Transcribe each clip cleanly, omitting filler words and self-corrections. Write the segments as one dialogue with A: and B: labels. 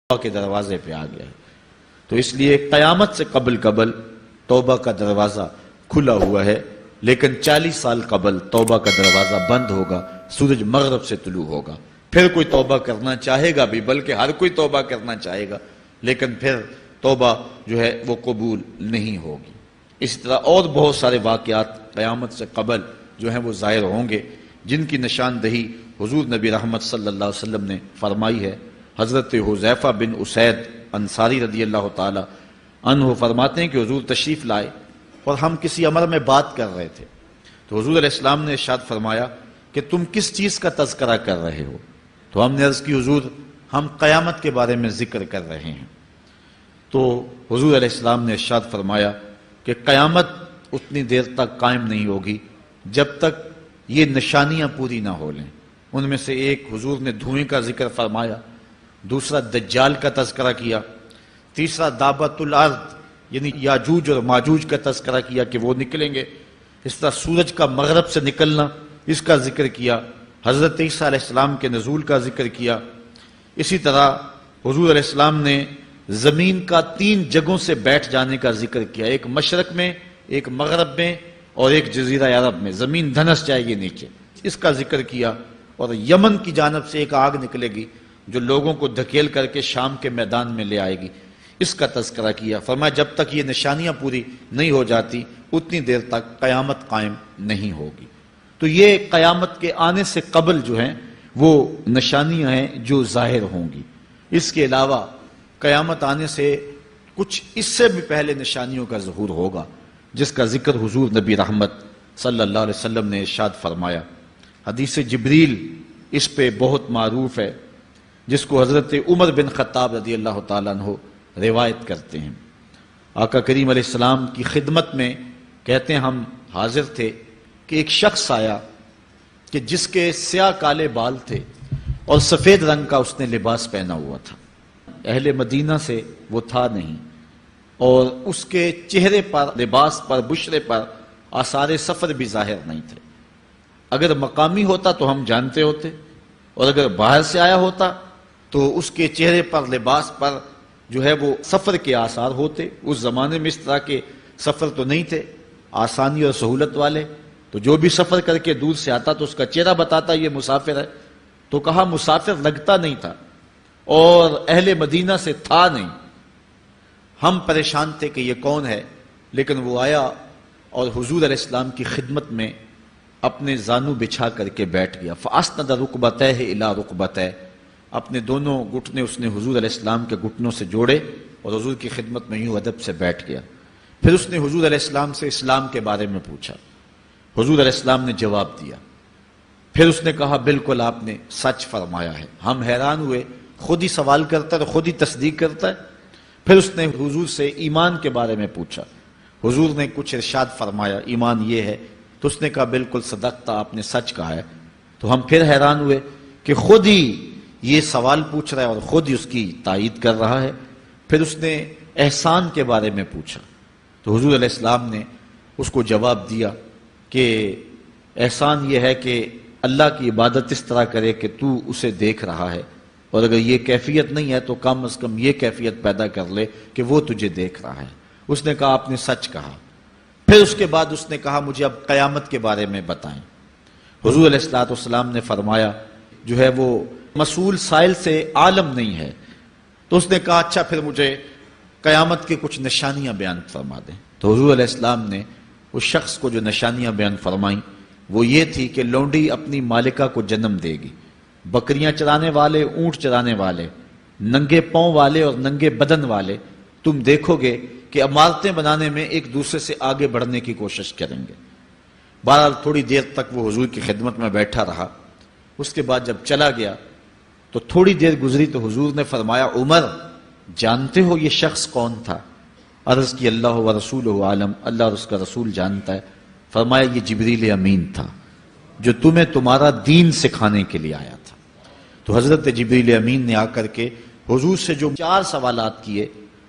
A: کے دروازے پہ آ گیا ہے۔ تو اس لیے قیامت سے قبل توبہ کا دروازہ کھلا ہوا ہے، لیکن 40 سال قبل توبہ کا دروازہ بند ہوگا، سورج مغرب سے طلوع ہوگا۔ پھر کوئی توبہ کرنا چاہے گا بھی، بلکہ ہر کوئی توبہ کرنا چاہے گا، لیکن پھر توبہ جو ہے وہ قبول نہیں ہوگی۔ اسی طرح اور بہت سارے واقعات قیامت سے قبل جو ہیں وہ ظاہر ہوں گے، جن کی نشاندہی حضور نبی رحمت صلی اللہ علیہ وسلم نے فرمائی ہے۔ حضرت حذیفہ بن اسید انصاری رضی اللہ تعالی عنہ فرماتے ہیں کہ حضور تشریف لائے اور ہم کسی امر میں بات کر رہے تھے، تو حضور علیہ السلام نے ارشاد فرمایا کہ تم کس چیز کا تذکرہ کر رہے ہو؟ تو ہم نے عرض کی حضور ہم قیامت کے بارے میں ذکر کر رہے ہیں۔ تو حضور علیہ السلام نے ارشاد فرمایا کہ قیامت اتنی دیر تک قائم نہیں ہوگی جب تک یہ نشانیاں پوری نہ ہو لیں۔ ان میں سے ایک حضور نے دھوئیں کا ذکر فرمایا، دوسرا دجال کا تذکرہ کیا، تیسرا دابت الارض یعنی یاجوج اور ماجوج کا تذکرہ کیا کہ وہ نکلیں گے، اس طرح سورج کا مغرب سے نکلنا اس کا ذکر کیا، حضرت عیسیٰ علیہ السلام کے نزول کا ذکر کیا۔ اسی طرح حضور علیہ السلام نے زمین کا 3 جگہوں سے بیٹھ جانے کا ذکر کیا، ایک مشرق میں، ایک مغرب میں اور ایک جزیرہ عرب میں، زمین دھنس جائے گی نیچے، اس کا ذکر کیا۔ اور یمن کی جانب سے ایک آگ نکلے گی جو لوگوں کو دھکیل کر کے شام کے میدان میں لے آئے گی، اس کا تذکرہ کیا۔ فرمایا جب تک یہ نشانیاں پوری نہیں ہو جاتی اتنی دیر تک قیامت قائم نہیں ہوگی۔ تو یہ قیامت کے آنے سے قبل جو ہیں وہ نشانیاں ہیں جو ظاہر ہوں گی۔ اس کے علاوہ قیامت آنے سے کچھ اس سے بھی پہلے نشانیوں کا ظہور ہوگا، جس کا ذکر حضور نبی رحمت صلی اللہ علیہ وسلم نے ارشاد فرمایا۔ حدیث جبریل اس پہ بہت معروف ہے، جس کو حضرت عمر بن خطاب رضی اللہ تعالیٰ عنہ روایت کرتے ہیں۔ آقا کریم علیہ السلام کی خدمت میں کہتے ہیں ہم حاضر تھے کہ ایک شخص آیا کہ جس کے سیاہ کالے بال تھے اور سفید رنگ کا اس نے لباس پہنا ہوا تھا، اہل مدینہ سے وہ تھا نہیں، اور اس کے چہرے پر، لباس پر، بشرے پر آثار سفر بھی ظاہر نہیں تھے۔ اگر مقامی ہوتا تو ہم جانتے ہوتے، اور اگر باہر سے آیا ہوتا تو اس کے چہرے پر، لباس پر جو ہے وہ سفر کے آثار ہوتے۔ اس زمانے میں اس طرح کے سفر تو نہیں تھے آسانی اور سہولت والے، تو جو بھی سفر کر کے دور سے آتا تو اس کا چہرہ بتاتا یہ مسافر ہے۔ تو کہا مسافر لگتا نہیں تھا اور اہل مدینہ سے تھا نہیں۔ ہم پریشان تھے کہ یہ کون ہے، لیکن وہ آیا اور حضور علیہ السلام کی خدمت میں اپنے زانو بچھا کر کے بیٹھ گیا۔ فَأَسْنَدَ رُكْبَتَيْهِ إِلَىٰ رُكْبَتَيْهِ، اپنے دونوں گھٹنے اس نے حضور علیہ السلام کے گھٹنوں سے جوڑے اور حضور کی خدمت میں یوں ادب سے بیٹھ گیا۔ پھر اس نے حضور علیہ السلام سے اسلام کے بارے میں پوچھا، حضور علیہ السلام نے جواب دیا۔ پھر اس نے کہا بالکل آپ نے سچ فرمایا ہے۔ ہم حیران ہوئے، خود ہی سوال کرتا ہے اور خود ہی تصدیق کرتا ہے۔ پھر اس نے حضور سے ایمان کے بارے میں پوچھا، حضور نے کچھ ارشاد فرمایا ایمان یہ ہے، تو اس نے کہا بالکل صدقتا، آپ نے سچ کہا ہے۔ تو ہم پھر حیران ہوئے کہ خود ہی یہ سوال پوچھ رہا ہے اور خود ہی اس کی تائید کر رہا ہے۔ پھر اس نے احسان کے بارے میں پوچھا، تو حضور علیہ السلام نے اس کو جواب دیا کہ احسان یہ ہے کہ اللہ کی عبادت اس طرح کرے کہ تو اسے دیکھ رہا ہے، اور اگر یہ کیفیت نہیں ہے تو کم از کم یہ کیفیت پیدا کر لے کہ وہ تجھے دیکھ رہا ہے۔ اس نے کہا آپ نے سچ کہا۔ پھر اس کے بعد اس نے کہا مجھے اب قیامت کے بارے میں بتائیں۔ حضور علیہ السلام نے فرمایا جو ہے وہ مسئول سائل سے عالم نہیں ہے۔ تو اس نے کہا اچھا پھر مجھے قیامت کی کچھ نشانیاں بیان فرما دیں۔ تو حضور علیہ السلام نے اس شخص کو جو نشانیاں بیان فرمائیں وہ یہ تھی کہ لونڈی اپنی مالکہ کو جنم دے گی، بکریاں چرانے والے، اونٹ چرانے والے، ننگے پاؤں والے اور ننگے بدن والے تم دیکھو گے کہ عمارتیں بنانے میں ایک دوسرے سے آگے بڑھنے کی کوشش کریں گے۔ بہرحال تھوڑی دیر تک وہ حضور کی خدمت میں بیٹھا رہا۔ اس کے بعد جب چلا گیا تو تھوڑی دیر گزری تو حضور نے فرمایا عمر جانتے ہو یہ شخص کون تھا؟ عرض کی اللہ و رسولہ عالم، اللہ اور اس کا رسول جانتا ہے۔ فرمایا یہ جبریل امین تھا جو تمہیں تمہارا دین سکھانے کے لیے آیا تھا۔ تو حضرت جبریل امین نے آ کر کے حضور سے جو 4 سوالات کیے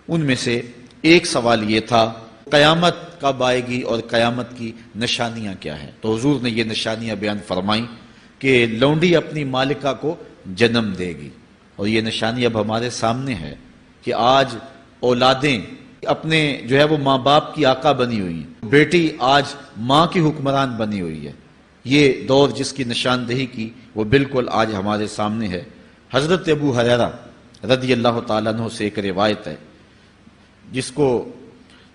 A: ان میں سے ایک سوال یہ تھا قیامت کب آئے گی اور قیامت کی نشانیاں کیا ہیں؟ تو حضور نے یہ نشانیاں بیان فرمائیں کہ لونڈی اپنی مالکہ کو جنم دے گی اور یہ نشانی اب ہمارے سامنے ہے کہ آج اولادیں اپنے جو ہے وہ ماں باپ کی آقا بنی ہوئی ہیں، بیٹی آج ماں کی حکمران بنی ہوئی ہے۔ یہ دور جس کی نشاندہی کی وہ بالکل آج ہمارے سامنے ہے۔ حضرت ابو ہریرہ رضی اللہ تعالیٰ عنہ سے ایک روایت ہے جس کو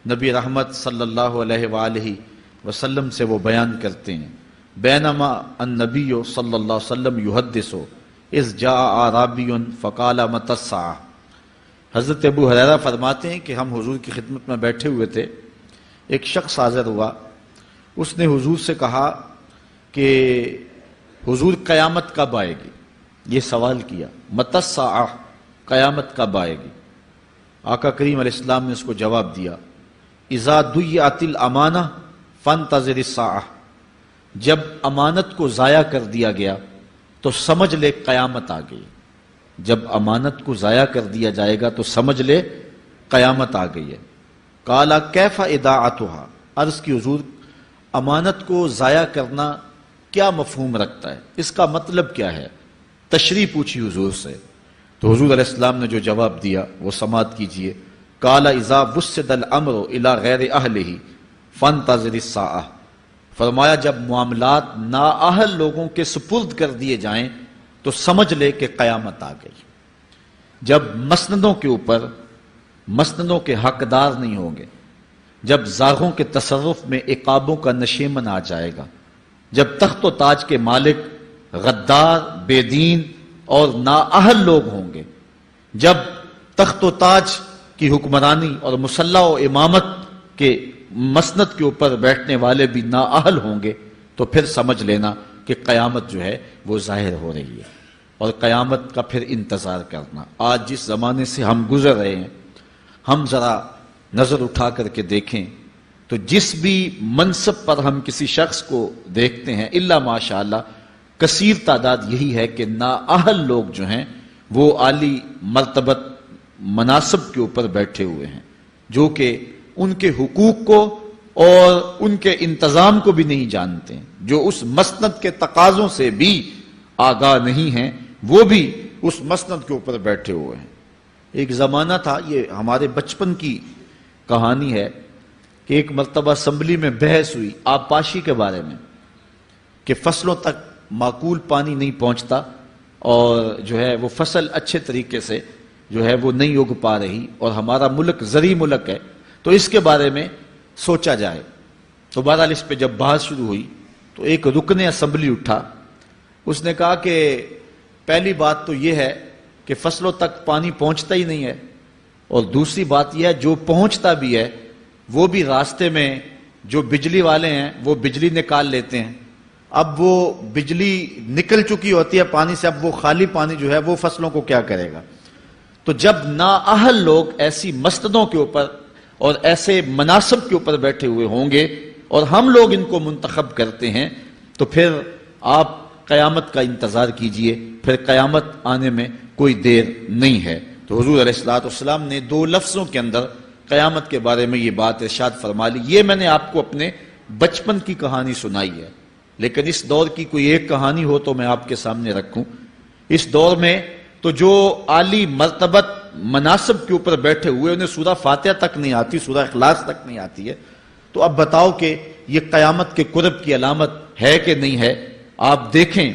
A: نبی رحمت صلی اللہ علیہ وآلہ وسلم سے وہ بیان کرتے ہیں، بینما النبی صلی اللہ علیہ وسلم یحدث اذ جاء اعرابی فقال متی الساعہ۔ حضرت ابو ہریرہ فرماتے ہیں کہ ہم حضور کی خدمت میں بیٹھے ہوئے تھے، ایک شخص حاضر ہوا، اس نے حضور سے کہا کہ حضور قیامت کب آئے گی؟ یہ سوال کیا، متی الساعہ، قیامت کب آئے گی؟ آقا کریم علیہ السلام نے اس کو جواب دیا، اذا ضیعت الامانہ فانتظر الساعہ، جب امانت کو ضائع کر دیا گیا تو سمجھ لے قیامت آ گئی۔ جب امانت کو ضائع کر دیا جائے گا تو سمجھ لے قیامت آ گئی ہے۔ قالا کیف اضاعتها، عرض کی حضور امانت کو ضائع کرنا کیا مفہوم رکھتا ہے، اس کا مطلب کیا ہے؟ تشریح پوچھی حضور سے، تو حضور علیہ السلام نے جو جواب دیا وہ سماعت کیجئے۔ قال اذا وسد الامر الى غیر اہلہ فانتظر الساعہ، فرمایا جب معاملات نااہل لوگوں کے سپرد کر دیے جائیں تو سمجھ لے کہ قیامت آ گئی۔ جب مسندوں کے اوپر مسندوں کے حقدار نہیں ہوں گے، جب زاغوں کے تصرف میں عقابوں کا نشیمن آ جائے گا، جب تخت و تاج کے مالک غدار، بے دین اور نااہل لوگ ہوں گے، جب تخت و تاج کی حکمرانی اور مسلح و امامت کے مسند کے اوپر بیٹھنے والے بھی نااہل ہوں گے، تو پھر سمجھ لینا کہ قیامت جو ہے وہ ظاہر ہو رہی ہے، اور قیامت کا پھر انتظار کرنا۔ آج جس زمانے سے ہم گزر رہے ہیں، ہم ذرا نظر اٹھا کر کے دیکھیں تو جس بھی منصب پر ہم کسی شخص کو دیکھتے ہیں، الا ماشاءاللہ کثیر تعداد یہی ہے کہ نااہل لوگ جو ہیں وہ عالی مرتبت مناصب کے اوپر بیٹھے ہوئے ہیں، جو کہ ان کے حقوق کو اور ان کے انتظام کو بھی نہیں جانتے ہیں، جو اس مسند کے تقاضوں سے بھی آگاہ نہیں ہیں، وہ بھی اس مسند کے اوپر بیٹھے ہوئے ہیں۔ ایک زمانہ تھا، یہ ہمارے بچپن کی کہانی ہے، کہ ایک مرتبہ اسمبلی میں بحث ہوئی آبپاشی کے بارے میں، کہ فصلوں تک معقول پانی نہیں پہنچتا اور جو ہے وہ فصل اچھے طریقے سے جو ہے وہ نہیں اگ پا رہی، اور ہمارا ملک زرعی ملک ہے، تو اس کے بارے میں سوچا جائے۔ تو بہرحال اس پہ جب بحث شروع ہوئی تو ایک رکن اسمبلی اٹھا، اس نے کہا کہ پہلی بات تو یہ ہے کہ فصلوں تک پانی پہنچتا ہی نہیں ہے، اور دوسری بات یہ ہے جو پہنچتا بھی ہے وہ بھی راستے میں جو بجلی والے ہیں وہ بجلی نکال لیتے ہیں، اب وہ بجلی نکل چکی ہوتی ہے پانی سے، اب وہ خالی پانی جو ہے وہ فصلوں کو کیا کرے گا؟ تو جب نااہل لوگ ایسی مسندوں کے اوپر اور ایسے مناصب کے اوپر بیٹھے ہوئے ہوں گے اور ہم لوگ ان کو منتخب کرتے ہیں، تو پھر آپ قیامت کا انتظار کیجئے، پھر قیامت آنے میں کوئی دیر نہیں ہے۔ تو حضور علیہ السلام نے 2 لفظوں کے اندر قیامت کے بارے میں یہ بات ارشاد فرما لی۔ یہ میں نے آپ کو اپنے بچپن کی کہانی سنائی ہے، لیکن اس دور کی کوئی ایک کہانی ہو تو میں آپ کے سامنے رکھوں۔ اس دور میں تو جو عالی مرتبت مناصب کے اوپر بیٹھے ہوئے انہیں سورہ فاتحہ تک نہیں آتی، سورہ اخلاص تک نہیں آتی ہے، تو اب بتاؤ کہ یہ قیامت کے قرب کی علامت ہے کہ نہیں ہے؟ آپ دیکھیں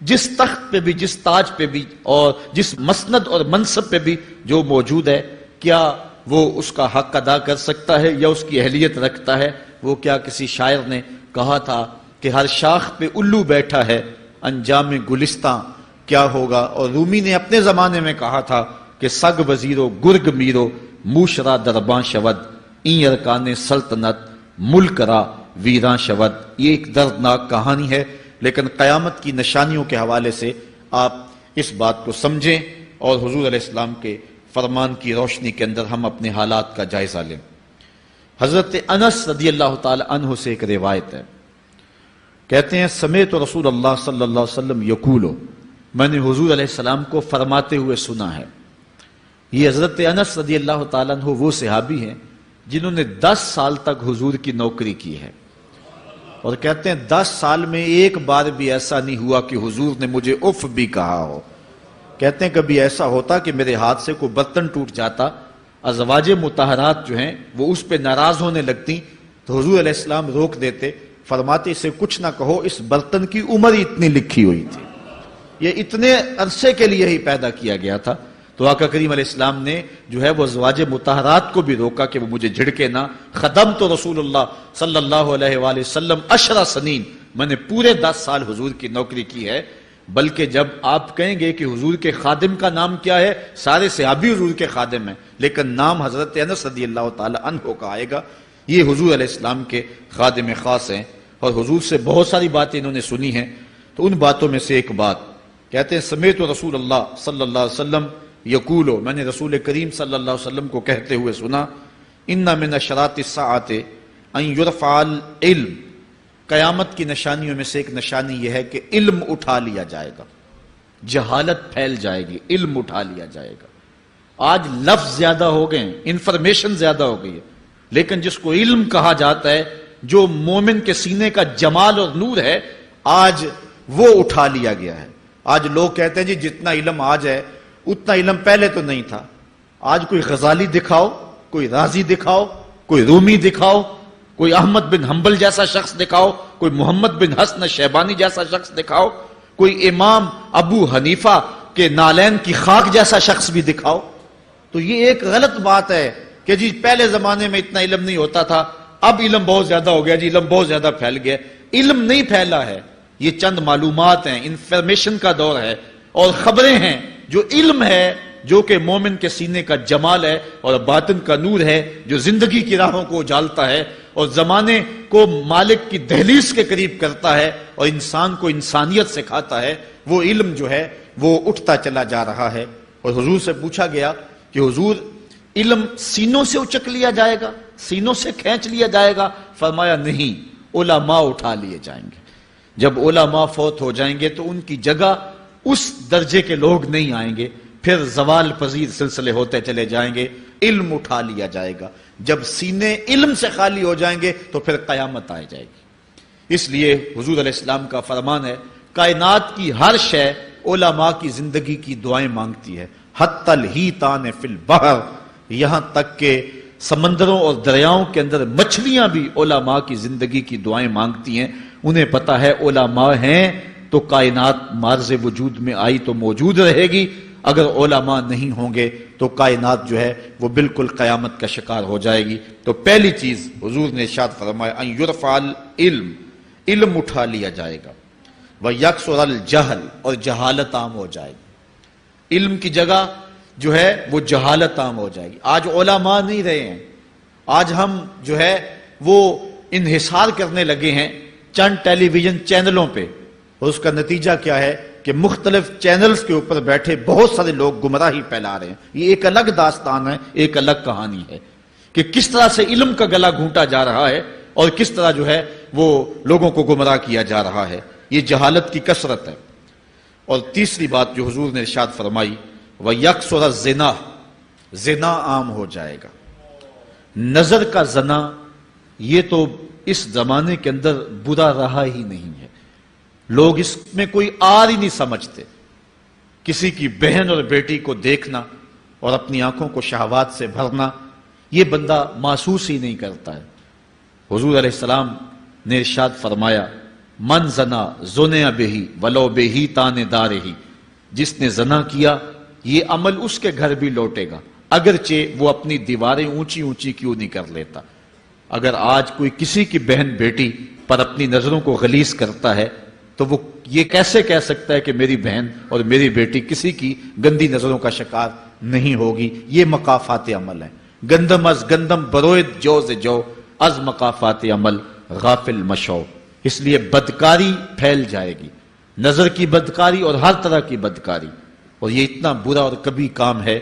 A: جس تخت پہ بھی، جس تاج پہ بھی، اور جس مسند اور منصب پہ بھی جو موجود ہے، کیا وہ اس کا حق ادا کر سکتا ہے یا اس کی اہلیت رکھتا ہے؟ وہ کیا کسی شاعر نے کہا تھا کہ ہر شاخ پہ الو بیٹھا ہے، انجام گلستاں کیا ہوگا؟ اور رومی نے اپنے زمانے میں کہا تھا کہ سگ وزیرو گرگ میرو موشرا درباں شود، این ارکان سلطنت ملک را ویراں شود۔ یہ ایک دردناک کہانی ہے، لیکن قیامت کی نشانیوں کے حوالے سے آپ اس بات کو سمجھیں اور حضور علیہ السلام کے فرمان کی روشنی کے اندر ہم اپنے حالات کا جائزہ لیں۔ حضرت انس رضی اللہ تعالی عنہ سے ایک روایت ہے، کہتے ہیں سمعت رسول اللہ صلی اللہ علیہ وسلم یقول، میں نے حضور علیہ السلام کو فرماتے ہوئے سنا ہے۔ یہ حضرت انس رضی اللہ تعالیٰ عنہ وہ صحابی ہیں جنہوں نے 10 سال تک حضور کی نوکری کی ہے، اور کہتے ہیں 10 سال میں ایک بار بھی ایسا نہیں ہوا کہ حضور نے مجھے اف بھی کہا ہو۔ کہتے ہیں کبھی ایسا ہوتا کہ میرے ہاتھ سے کوئی برتن ٹوٹ جاتا، ازواج مطہرات جو ہیں وہ اس پہ ناراض ہونے لگتی تو حضور علیہ السلام روک دیتے، فرماتے اسے کچھ نہ کہو، اس برتن کی عمر ہی اتنی لکھی ہوئی تھی، یہ اتنے عرصے کے لیے ہی پیدا کیا گیا تھا۔ تو آقا کریم علیہ السلام نے جو ہے وہ ازواج مطہرات کو بھی روکا کہ وہ مجھے جھڑکے نہ۔ خدمت رسول اللہ صلی اللہ علیہ وآلہ وسلم 10 سنین، میں نے پورے 10 سال حضور کی نوکری کی ہے۔ بلکہ جب آپ کہیں گے کہ حضور کے خادم کا نام کیا ہے، سارے صحابی حضور کے خادم ہیں، لیکن نام حضرت انس رضی اللہ تعالی عنہ کا آئے گا، یہ حضور علیہ السلام کے خادم خاص ہیں، اور حضور سے بہت ساری باتیں انہوں نے سنی ہیں۔ تو ان باتوں میں سے ایک بات کہتے ہیں، سمیت رسول اللہ صلی اللہ علیہ وسلم یقولو، میں نے رسول کریم صلی اللہ علیہ وسلم کو کہتے ہوئے سنا، ان من اشراط الساعۃ ان یرفع العلم، قیامت کی نشانیوں میں سے ایک نشانی یہ ہے کہ علم اٹھا لیا جائے گا، جہالت پھیل جائے گی، علم اٹھا لیا جائے گا۔ آج لفظ زیادہ ہو گئے ہیں، انفارمیشن زیادہ ہو گئی ہے، لیکن جس کو علم کہا جاتا ہے، جو مومن کے سینے کا جمال اور نور ہے، آج وہ اٹھا لیا گیا ہے۔ آج لوگ کہتے ہیں جی جتنا علم آج ہے اتنا علم پہلے تو نہیں تھا۔ آج کوئی غزالی دکھاؤ، کوئی رازی دکھاؤ، کوئی رومی دکھاؤ، کوئی احمد بن حنبل جیسا شخص دکھاؤ، کوئی محمد بن حسن شیبانی جیسا شخص دکھاؤ، کوئی امام ابو حنیفہ کے نالین کی خاک جیسا شخص بھی دکھاؤ، تو یہ ایک غلط بات ہے کہ جی پہلے زمانے میں اتنا علم نہیں ہوتا تھا، اب علم بہت زیادہ ہو گیا، جی علم بہت زیادہ پھیل گیا۔ علم نہیں پھیلا ہے، یہ چند معلومات ہیں، انفارمیشن کا دور ہے، اور خبریں ہیں۔ جو علم ہے، جو کہ مومن کے سینے کا جمال ہے اور باطن کا نور ہے، جو زندگی کی راہوں کو اجالتا ہے اور زمانے کو مالک کی دہلیز کے قریب کرتا ہے اور انسان کو انسانیت سکھاتا ہے، وہ علم جو ہے وہ اٹھتا چلا جا رہا ہے۔ اور حضور سے پوچھا گیا کہ حضور علم سینوں سے اچک لیا جائے گا، سینوں سے کھینچ لیا جائے گا؟ فرمایا نہیں، علماء اٹھا لیے جائیں گے۔ جب علماء فوت ہو جائیں گے تو ان کی جگہ اس درجے کے لوگ نہیں آئیں گے، پھر زوال پذیر سلسلے ہوتے چلے جائیں گے، علم اٹھا لیا جائے گا۔ جب سینے علم سے خالی ہو جائیں گے تو پھر قیامت آ جائے گی۔ اس لیے حضور علیہ السلام کا فرمان ہے، کائنات کی ہر شے علماء کی زندگی کی دعائیں مانگتی ہے، حتی الحیتان فی البحر، یہاں تک کہ سمندروں اور دریاؤں کے اندر مچھلیاں بھی علماء کی زندگی کی دعائیں مانگتی ہیں۔ انہیں پتا ہے علماء ہیں تو کائنات معرض وجود میں آئی تو موجود رہے گی، اگر علماء نہیں ہوں گے تو کائنات جو ہے وہ بالکل قیامت کا شکار ہو جائے گی۔ تو پہلی چیز حضور نے ارشاد فرمایا، ان یرفع العلم، علم اٹھا لیا جائے گا، ویکثر الجہل، اور جہالت عام ہو جائے گی۔ علم کی جگہ جو ہے وہ جہالت عام ہو جائے گی۔ آج علماء نہیں رہے ہیں، آج ہم جو ہے وہ انحصار کرنے لگے ہیں چند ٹیلی ویژن چینلوں پہ، اور اس کا نتیجہ کیا ہے کہ مختلف چینلز کے اوپر بیٹھے بہت سارے لوگ گمراہی پھیلا رہے ہیں۔ یہ ایک الگ داستان ہے، ایک الگ کہانی ہے کہ کس طرح سے علم کا گلا گھونٹا جا رہا ہے اور کس طرح جو ہے وہ لوگوں کو گمراہ کیا جا رہا ہے۔ یہ جہالت کی کثرت ہے۔ اور تیسری بات جو حضور نے ارشاد فرمائی، وَيَكْسُرَ الزِّنَا، زنا عام ہو جائے گا۔ نظر کا زنا یہ تو اس زمانے کے اندر برا رہا ہی نہیں ہے، لوگ اس میں کوئی آر ہی نہیں سمجھتے۔ کسی کی بہن اور بیٹی کو دیکھنا اور اپنی آنکھوں کو شہوات سے بھرنا، یہ بندہ محسوس ہی نہیں کرتا ہے۔ حضور علیہ السلام نے ارشاد فرمایا، من زنا زنیا بہی ولو بہی تان دارہی، جس نے زنا کیا یہ عمل اس کے گھر بھی لوٹے گا، اگرچہ وہ اپنی دیواریں اونچی اونچی کیوں نہیں کر لیتا۔ اگر آج کوئی کسی کی بہن بیٹی پر اپنی نظروں کو غلیظ کرتا ہے تو وہ یہ کیسے کہہ سکتا ہے کہ میری بہن اور میری بیٹی کسی کی گندی نظروں کا شکار نہیں ہوگی؟ یہ مقافات عمل ہیں۔ گندم از گندم بروید جو ز جو، از مقافات عمل غافل مشو۔ اس لیے بدکاری پھیل جائے گی، نظر کی بدکاری اور ہر طرح کی بدکاری، اور یہ اتنا برا اور کبھی کام ہے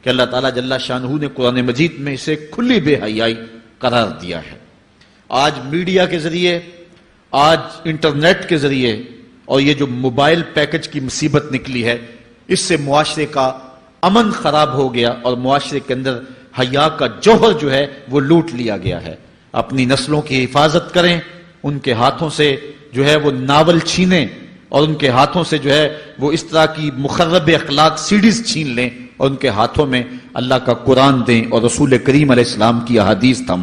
A: کہ اللہ تعالیٰ جل شانہ نے قرآن مجید میں اسے کھلی بے حیائی قرار دیا ہے۔ آج میڈیا کے ذریعے، آج انٹرنیٹ کے ذریعے، اور یہ جو موبائل پیکج کی مصیبت نکلی ہے، اس سے معاشرے کا امن خراب ہو گیا اور معاشرے کے اندر حیا کا جوہر جو ہے وہ لوٹ لیا گیا ہے۔ اپنی نسلوں کی حفاظت کریں، ان کے ہاتھوں سے جو ہے وہ ناول چھینیں اور ان کے ہاتھوں سے جو ہے وہ اس طرح کی مخرب اخلاق سیڈیز چھین لیں اور ان کے ہاتھوں میں اللہ کا قرآن دیں اور رسول کریم علیہ السلام کی احادیث تھام